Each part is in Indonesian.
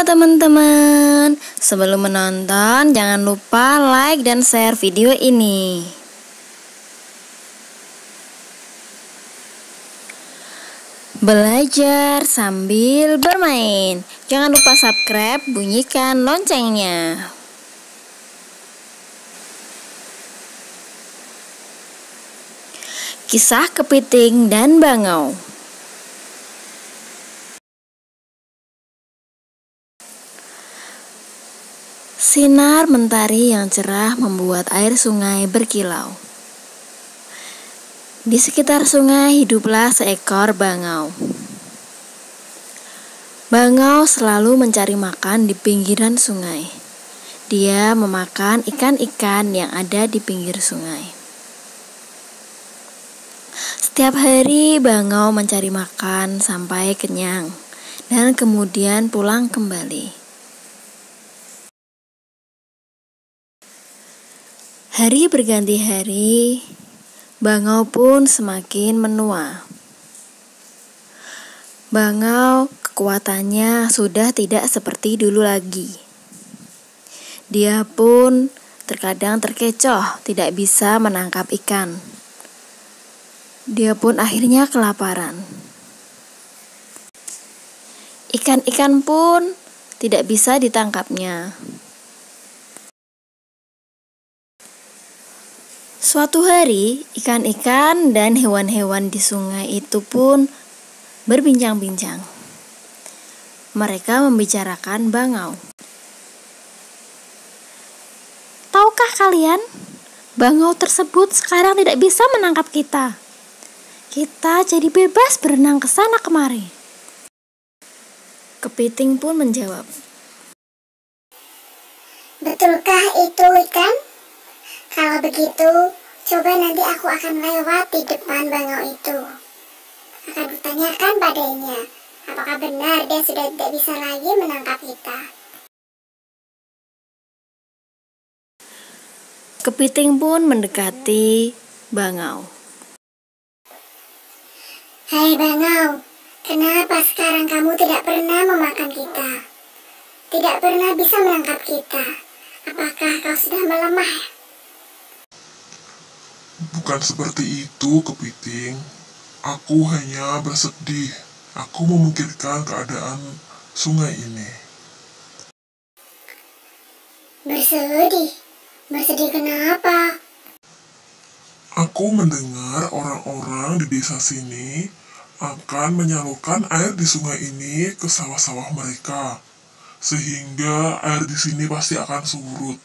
teman-teman, sebelum menonton jangan lupa like dan share video ini. Belajar sambil bermain. Jangan lupa subscribe, bunyikan loncengnya. Kisah Kepiting dan Bangau. Sinar mentari yang cerah membuat air sungai berkilau. Di sekitar sungai hiduplah seekor bangau. Bangau selalu mencari makan di pinggiran sungai. Dia memakan ikan-ikan yang ada di pinggir sungai. Setiap hari bangau mencari makan sampai kenyang dan kemudian pulang kembali. Hari berganti hari, bangau pun semakin menua. Bangau kekuatannya sudah tidak seperti dulu lagi. Dia pun terkadang terkecoh, tidak bisa menangkap ikan. Dia pun akhirnya kelaparan. Ikan-ikan pun tidak bisa ditangkapnya. Suatu hari, ikan-ikan dan hewan-hewan di sungai itu pun berbincang-bincang. Mereka membicarakan bangau. Tahukah kalian, bangau tersebut sekarang tidak bisa menangkap kita. Kita jadi bebas berenang ke sana kemari. Kepiting pun menjawab. Betulkah itu ikan? Kalau begitu, coba nanti aku akan lewat di depan bangau itu. Akan kutanyakan padanya, apakah benar dia sudah tidak bisa lagi menangkap kita. Kepiting pun mendekati bangau. Hai bangau, kenapa sekarang kamu tidak pernah memakan kita? Tidak pernah bisa menangkap kita. Apakah kau sudah melemah? Bukan seperti itu, Kepiting. Aku hanya bersedih. Aku memikirkan keadaan sungai ini. Bersedih? Bersedih kenapa? Aku mendengar orang-orang di desa sini akan menyalurkan air di sungai ini ke sawah-sawah mereka. Sehingga air di sini pasti akan surut.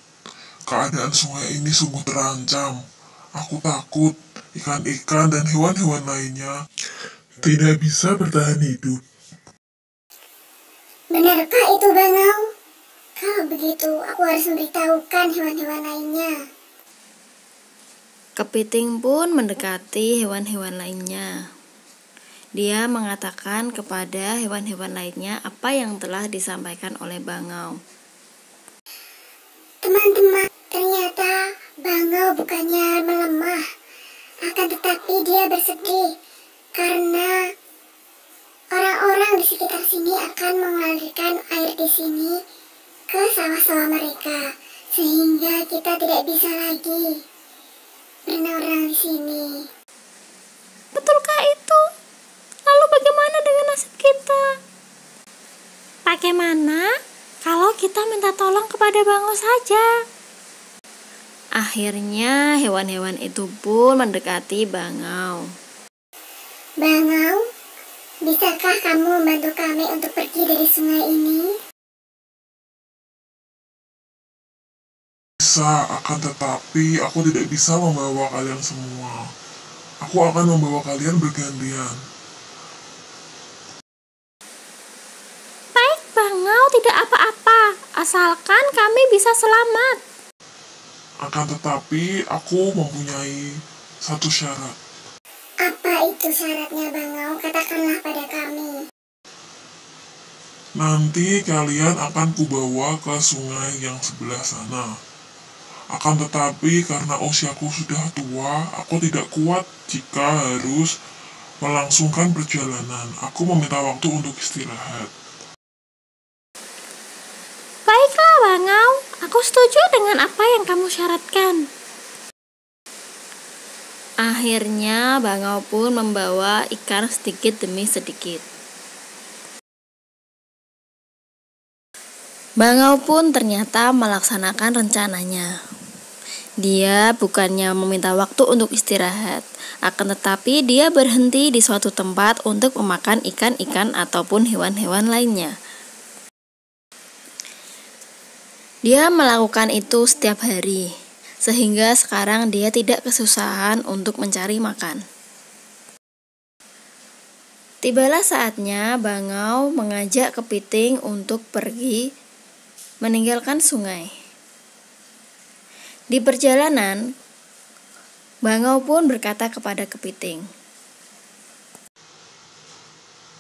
Keadaan sungai ini sungguh terancam. Aku takut ikan-ikan dan hewan-hewan lainnya tidak bisa bertahan hidup. Benarkah itu bangau? Kalau begitu, aku harus memberitahukan hewan-hewan lainnya. Kepiting pun mendekati hewan-hewan lainnya. Dia mengatakan kepada hewan-hewan lainnya apa yang telah disampaikan oleh bangau. Teman-teman, ternyata bangau bukannya melemah, akan tetapi dia bersedih karena orang-orang di sekitar sini akan mengalirkan air di sini ke sawah-sawah mereka, sehingga kita tidak bisa lagi berenang di sini. Betulkah itu? Lalu bagaimana dengan nasib kita? Bagaimana kalau kita minta tolong kepada bangau saja? Akhirnya hewan-hewan itu pun mendekati bangau. Bangau, bisakah kamu membantu kami untuk pergi dari sungai ini? Bisa, akan tetapi aku tidak bisa membawa kalian semua. Aku akan membawa kalian bergantian. Baik bangau, tidak apa-apa, asalkan kami bisa selamat. Akan tetapi aku mempunyai satu syarat. Apa itu syaratnya bangau? Katakanlah pada kami. Nanti kalian akan kubawa ke sungai yang sebelah sana. Akan tetapi karena usiaku sudah tua, aku tidak kuat jika harus melangsungkan perjalanan. Aku meminta waktu untuk istirahat. Bangau, aku setuju dengan apa yang kamu syaratkan. Akhirnya Bangau pun membawa ikan sedikit demi sedikit. Bangau pun ternyata melaksanakan rencananya. Dia bukannya meminta waktu untuk istirahat, akan tetapi dia berhenti di suatu tempat untuk memakan ikan-ikan ataupun hewan-hewan lainnya. Dia melakukan itu setiap hari, sehingga sekarang dia tidak kesusahan untuk mencari makan. Tibalah saatnya Bangau mengajak kepiting untuk pergi meninggalkan sungai. Di perjalanan, Bangau pun berkata kepada kepiting,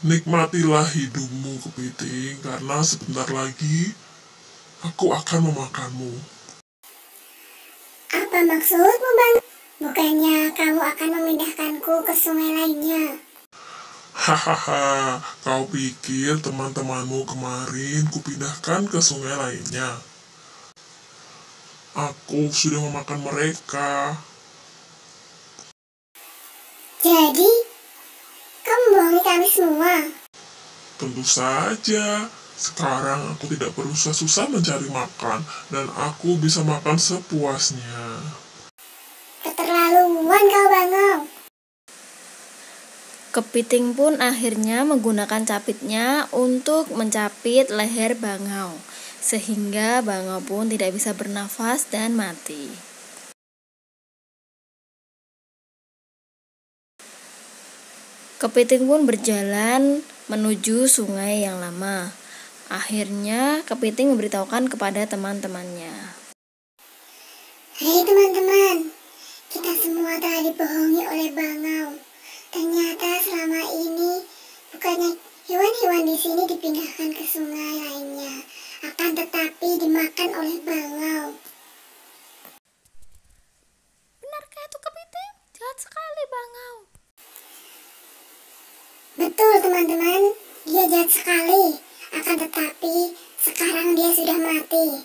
Nikmatilah hidupmu, kepiting, karena sebentar lagi aku akan memakanmu. Apa maksudmu, Bang? Bukannya kamu akan memindahkanku ke sungai lainnya? Hahaha, kau pikir teman-temanmu kemarin kupindahkan ke sungai lainnya? Aku sudah memakan mereka. Jadi, kamu membohongi kami semua? Tentu saja, sekarang aku tidak perlu susah-susah mencari makan, dan aku bisa makan sepuasnya. Keterlaluan kau, Bangau. kepiting pun akhirnya menggunakan capitnya untuk mencapit leher Bangau, sehingga Bangau pun tidak bisa bernafas dan mati. Kepiting pun berjalan menuju sungai yang lama. Akhirnya kepiting memberitahukan kepada teman-temannya. Hei teman-teman, kita semua telah dibohongi oleh Bangau. Ternyata selama ini bukannya hewan-hewan di sini dipindahkan ke sungai lainnya, akan tetapi dimakan oleh Bangau. Benarkah itu kepiting? Jahat sekali Bangau. Betul teman-teman, dia jahat sekali. Akan tetapi sekarang dia sudah mati.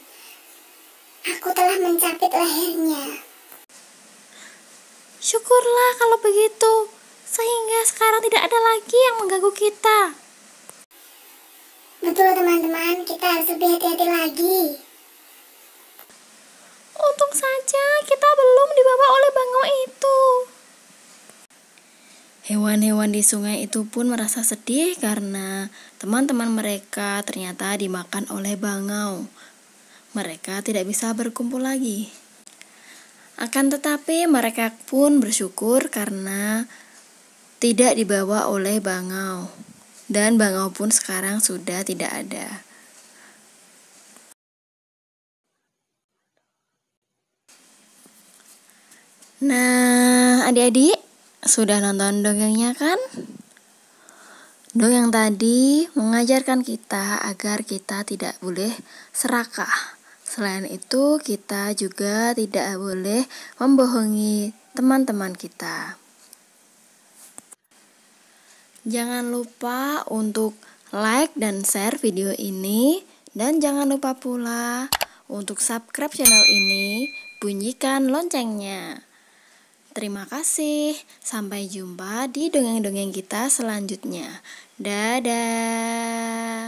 Aku telah mencapit lehernya. Syukurlah kalau begitu, sehingga sekarang tidak ada lagi yang mengganggu kita. Betul teman-teman, kita harus lebih hati-hati lagi. Untung saja kita belum dibawa oleh Bangau itu. Hewan-hewan di sungai itu pun merasa sedih karena teman-teman mereka ternyata dimakan oleh Bangau. Mereka tidak bisa berkumpul lagi. Akan tetapi mereka pun bersyukur karena tidak dibawa oleh Bangau. Dan Bangau pun sekarang sudah tidak ada. Nah, adik-adik, sudah nonton dongengnya kan? Dongeng tadi mengajarkan kita agar kita tidak boleh serakah. Selain itu, kita juga tidak boleh membohongi teman-teman kita. Jangan lupa untuk like dan share video ini. Dan jangan lupa pula untuk subscribe channel ini, bunyikan loncengnya. Terima kasih. Sampai jumpa di dongeng-dongeng kita selanjutnya. Dadah.